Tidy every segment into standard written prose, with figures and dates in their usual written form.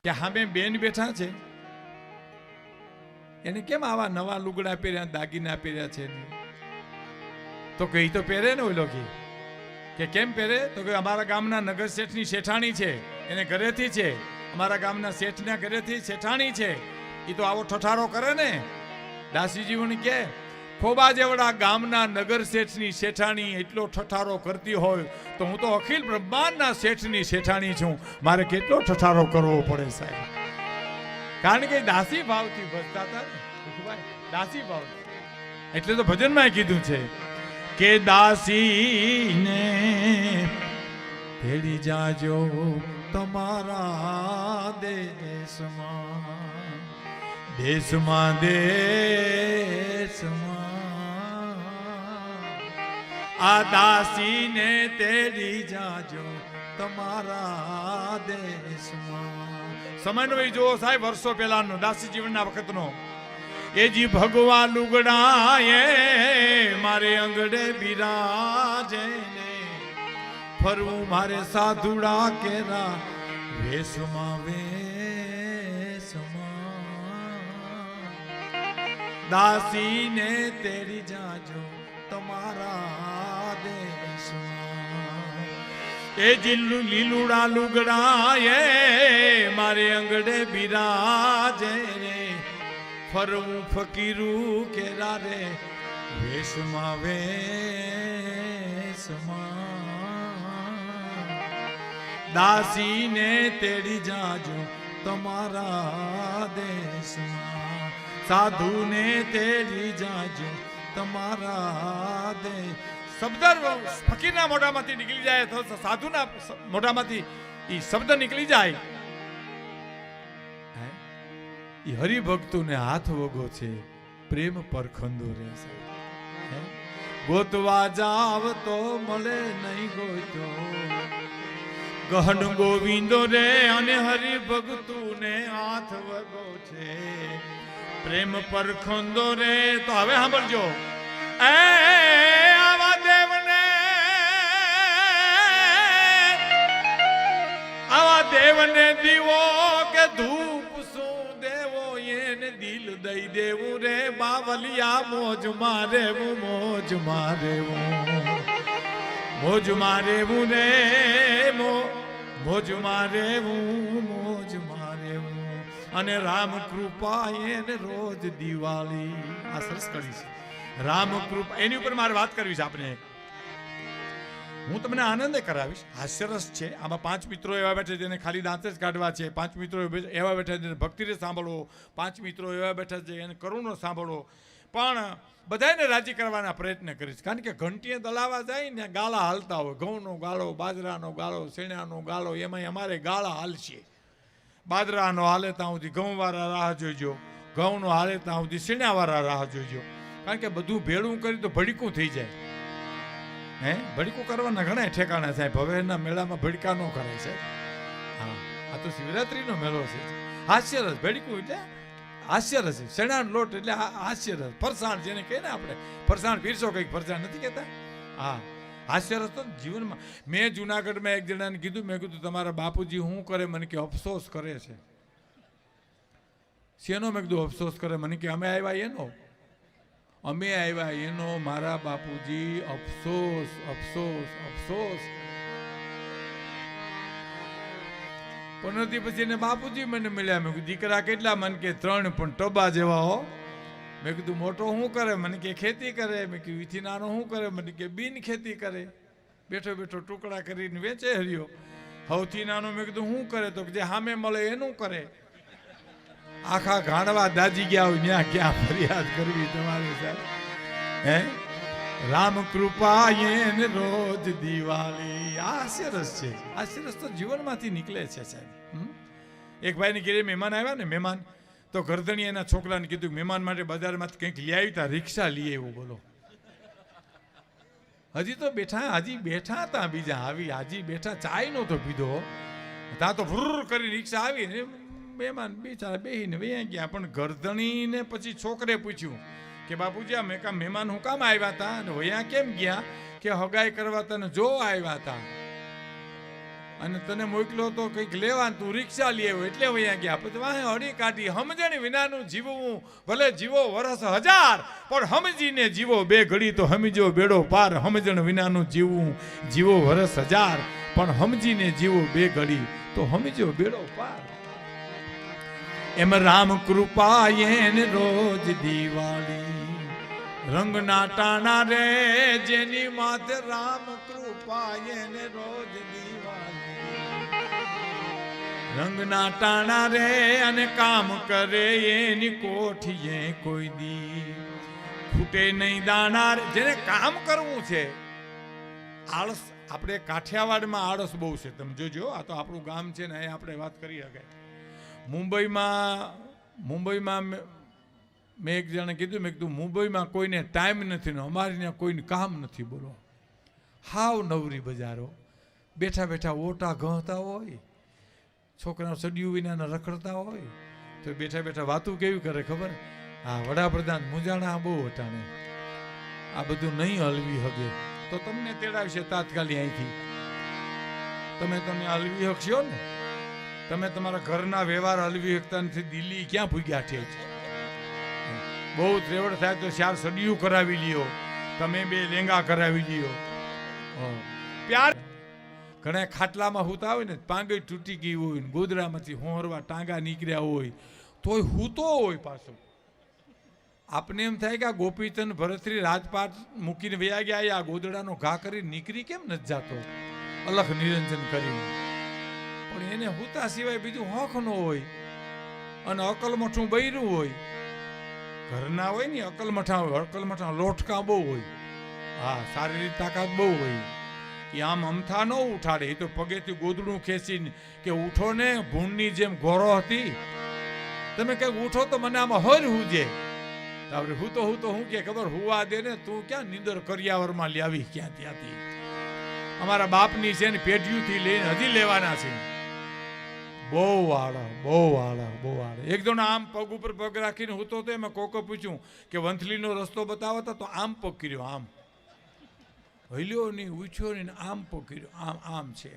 કે સામે બેન બેઠા છે, એને કેમ આવા નવા લુગડા પહેર્યા, દાગીના પહેર્યા છે? તો કઈ તો પહેરે ને ઓલો કે કેમ પહેરે? તો કે અમારા ગામના નગર શેઠની શેઠાણી છે, એને ઘરેથી છે, અમારા ગામના શેઠના ઘરેથી શેઠાણી છે, એ તો આવો ઠઠારો કરે ને. દાસીજીઓને કે ખોબા જેવડા ગામના નગર શેઠની શેઠાણી એટલો ઠઠારો કરતી હોય તો હું તો અખિલ બ્રહ્માંડના શેઠની શેઠાણી છું, મારે કેટલો ઠઠારો કરવો પડે સાહેબ? કારણ કે દાસી ભાવથી ભજતા હતા ને, દાસી ભાવ. એટલે તો ભજનમાં કીધું છે કે દાસીને ભેળી જાજો તમારા દેશમાં, દેશમાં દેશમાં આ દાસીને તેડી જાજો તમારા દેશમાં. સમયનો જો સાહેબ વર્ષો પહેલાનો દાસી જીવનના વખતનો એ જી ભગવા લુગડા એ મારે અંગડે બિરાજે ને ફરવું મારે સાધુડા કેરા વેશમાં વેશમાં. દાસીને તેડી જાજો તમારા દેશમાં એ જીલું લીલુડા લુગડા એ મારે અંગડે બિરાજે ને ફરવું ફકીરું કેરા રે વેશમાં વેશમાં. દાસીને તેડી જાજો તમારા દેશમાં, સાધુને તેડી જાજો તમારા દેશ. શબ્દ ફકીરના મોઢામાંથી નીકળી જાય તો સાધુના મોઢામાંથી એ શબ્દ નીકળી જાય. એ હરિભક્તોને હાથ વગો છે, પ્રેમ પરખંદો રે સાહેબ. ગોતવા જાવ તો મળે નહીં ગોતો, ગહન ગોવિંદો રે અને હરિભક્તોને હાથ વગો છે, પ્રેમ પરખંદો રે. તો હવે સાંભળજો, એ આવા દેવને, આવા દેવને દીવો કે ધૂપ દિલ દઈ દેવું રે બાવલિયા મોજ મારેવું, મોજ મારેવું, મોજ મારેવું રે મોજ મારેવું, મોજ મારેવું. અને રામ કૃપા એને રોજ દિવાળી. આ સરસ કરી છે રામ કૃપા. એની ઉપર મારે વાત કરવી છે આપણે. હું તમને આનંદ કરાવીશ. હાસ્યરસ છે આમાં. 5 મિત્રો એવા બેઠા જેને ખાલી દાંત જ કાઢવા છે, 5 મિત્રો એવા બેઠા જેને ભક્તિને સાંભળવો, 5 મિત્રો એવા બેઠા છે એને કરુણો સાંભળવો. પણ બધાને રાજી કરવાના પ્રયત્ન કરીશ. કારણ કે ઘંટીએ દલાવા જાય ને ગાળા હાલતા હોય, ઘઉંનો ગાળો, બાજરાનો ગાળો, શેણાનો ગાળો, એમાં અમારે ગાળા હાલશે. બાજરાનો હાલે ત્યાં સુધી ઘઉંવાળા રાહ જોઈજો, ઘઉંનો હાલે ત્યાં સુધી શેણાવાળા રાહ જોઈજો. કારણ કે બધું ભેળું કરી તો ભડીકું થઈ જાય. ભડકું કરવાના ઘણા ઠેકાણા સાહેબ. હવેના મેળામાં ભડકા ન કરાય સાહેબ. હા, આ તો શિવરાત્રીનો મેળો છે. હાસ્યરસ ભડકું એટલે હાસ્યરસ. શેણાનો લોટ એટલે હાસ્યરસ. ફરસાણ જેને કહે ને આપણે, ફરસાણ પીરસો કંઈક ફરસાણ નથી કહેતા. હા, હાસ્યરસ તો જીવનમાં. મેં જુનાગઢમાં એક જણાને કીધું, મેં કીધું તમારા બાપુજી શું કરે? મને કે અફસોસ કરે છે. શેનો? મેં કીધું અફસોસ કરે. મને કે અમે આવ્યા એનો, અમે આવ્યા એનો. મારા બાપુજી અફસોસ અફસોસ અફસોસ. પનોતી પછી એને બાપુજી મને મળ્યા. મેં કીધું દીકરા કેટલા? મને કે 3, પણ ટબા જેવા હો. મેં કીધું મોટો શું કરે? મને કે ખેતી કરે. મેં કીધું વીથી નાનો શું કરે? મને કે બિન ખેતી કરે, બેઠો બેઠો ટુકડા કરીને વેચે હર્યો. સૌથી નાનો મેં કીધું શું કરે? તો જે સામે મળે એનું કરે. આખા ગાંડવા દાજી ગયા હોય ત્યાં ક્યાં ફરિયાદ કરવી તમારી સાહેબ? હે રામ કૃપા એને રોજ દિવાળી. હાસ્યરસ છે. હાસ્યરસ તો જીવનમાંથી નીકળે છે સાહેબ. એક ભાઈને ઘરે મહેમાન આવ્યા ને, મહેમાન તો ગરદણી એના છોકરાને કીધું મહેમાન માટે બજારમાંથી કંઈક લઈ આવી તા, રિક્ષા લઈ આવ્યું. બોલો, હજી તો બેઠા, હજી બેઠા હતા બીજા આવી, હજી બેઠા, ચાય નહોતો પીધો ત્યાં તો ભૂર કરી રિક્ષા આવી ને મહેમાન બિચારા બેહીને વહી ગયા. પણ ગરદણીને પછી છોકરે પૂછ્યું કે બાપુજી આ મેં કામ મહેમાન હું કામ આવ્યા હતા અને વયા કેમ ગયા? કે હગાઈ કરવા તને જો આવ્યા હતા. અને તને મોકલો તો કંઈક લેવા, તું રિક્ષા લઈ આવ્યો એટલે વયા ગયા. પછી વાહે હળી કાઢી. સમજણ વિનાનું જીવવું ભલે જીવો વરસ 1000, પણ સમજીને જીવો 2 ઘડી તો સમજો બેડો પાર. સમજણ વિનાનું જીવવું જીવો વરસ 1000, પણ સમજીને જીવો 2 ઘડી તો સમજો બેડો પાર. એમ રામ કૃપા એને રોજ દિવાળી, રંગના ટાણા રે જેની માથે રામ કૃપા એને રોજ દિવાળી. રંગના ટાણા રે અને કામ કરે એની કોઠીએ કોઈ દી ખૂટે નહીં દાણા રે. જેને કામ કરવું છે, આળસ, આપણે કાઠિયાવાડમાં આળસ બહુ છે. તમે જોજો, આ તો આપણું ગામ છે ને, અહીં આપણે વાત કરી શકાય. મુંબઈમાં મેં એક જણે કીધું, મેં કીધું મુંબઈમાં કોઈને ટાઈમ નથી ને અમારે ત્યાં કોઈને કામ નથી. બોલો, હાવ નવરી બજારો, બેઠા બેઠા ઓટા ગહતા હોય, છોકરાઓ સડિયું વિનાના રખડતા હોય, તો બેઠા બેઠા વાતું કેવી કરે ખબર? હા, વડાપ્રધાન મુંજાણા બહુ હટાણે, આ બધું નહીં હલવી શકે તો તમને તેડાવશે તાત્કાલિક અહીંથી. તમે હલવી શકશો ને? તમે તમારા ઘરના વ્યવહાર હલવી શકતા નથી. દિલ્હી ક્યાં ભૂગ્યા છે? બહુ ત્રેવડ થાય તો 4 સડિયું કરાવી લ્યો, તમે 2 લેંગા કરાવી લ્યો. પ્યાર ઘણા ખાટલામાં હુતા હોય ને, પાંગઈ તૂટી ગઈ હોય ને, ગોદડામાંથી હોરવા ટાંગા નીકળ્યા હોય તોય હૂતો હોય પાછો. આપને એમ થાય કે આ ગોપીચંદ ભરતરી રાજપાટ મૂકીને વયા ગયા, આ ગોદડાનો ઘા કરી નીકળી કેમ નથી જાતો અલખ નિરંજન કરીને? પણ એને હુતા સિવાય બીજું હોખ ન હોય, અને અકલમઠું બૈરું હોય. ઘરના હોય ને અકલમઠા હોય, અકલમઠા લોટકા બહુ હોય. હા, શારીરિક તાકાત બહુ હોય. એ આમ અમથા ન ઉઠાડે, એ તો પગેથી ગોદડું ખેંચીને કે ઉઠો ને, ભૂંડની જેમ ગોરો હતી. તમે કંઈક ઉઠો તો મને આમાં હર હુજે. તારે હું તો હું કે ખબર હુવા દે ને, તું ક્યાં નીંદર કરિયાવરમાં લાવી ક્યાં ત્યાંથી? અમારા બાપની છે ને પેઢીઓથી લઈને હજી લેવાના છે. બહુ આળા. એક જણો આમ પગ ઉપર પગ રાખીને હું તો એમાં કોકો પૂછ્યું કે વંથલીનો રસ્તો બતાવો તો આમ પગ કર્યો, આમ હલ્યો નહીં, ઉછ્યો નહીં, આમ પગ કર્યો, આમ છે.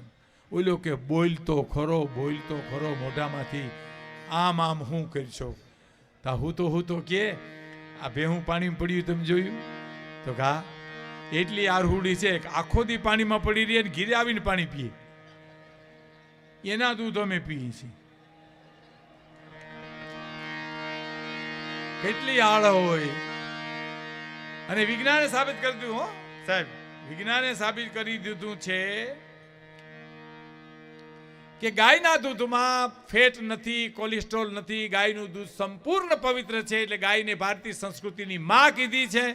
ઓલો કે બોલતો ખરો મોઢામાંથી, આમ હું કરશો? તા હું તો કે આ ભેહું પાણીમાં પડ્યું તમે જોયું તો? ઘા એટલી આરહુડી છે કે આખો દી પાણીમાં પડી રહી અને ઘીરે આવીને પાણી પીએ. એના દૂધ અમે પીએ છીએ. કેટલી આળ હોય. અને વિજ્ઞાને સાબિત કરી દીધું, હો સાહેબ, વિજ્ઞાને સાબિત કરી દીધું છે કે ગાયના દૂધમાં ફેટ નથી, કોલેસ્ટ્રોલ નથી. ગાયનું દૂધ સંપૂર્ણ પવિત્ર છે, એટલે ગાયને ભારતીય સંસ્કૃતિની માં કીધી છે.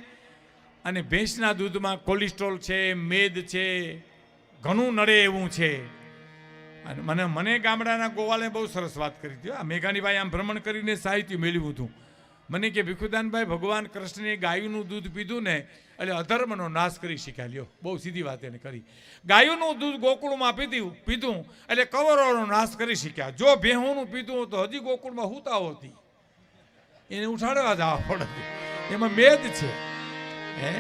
અને ભેંસના દૂધમાં કોલેસ્ટ્રોલ છે, મેદ છે, ઘણું નડે એવું છે. અને મને ગામડાના ગોવાલે બહુ સરસ વાત કરી હતી. આ મેઘાણીભાઈ આમ ભ્રમણ કરીને સાહિત્ય મેળવ્યું હતું. મને કે ભીખુદાનભાઈ, ભગવાન કૃષ્ણે ગાયોનું દૂધ પીધું ને એટલે અધર્મનો નાશ કરી શીખ્યા. લ્યો, બહુ સીધી વાત એને કરી. ગાયોનું દૂધ ગોકુળમાં પીધું એટલે કવરોનો નાશ કરી શીખ્યા. જો ભેહુંનું પીધું તો હજી ગોકુળમાં હુતા હોતી, એને ઉઠાડવા જવા પડે. એમાં મેદ છે. હે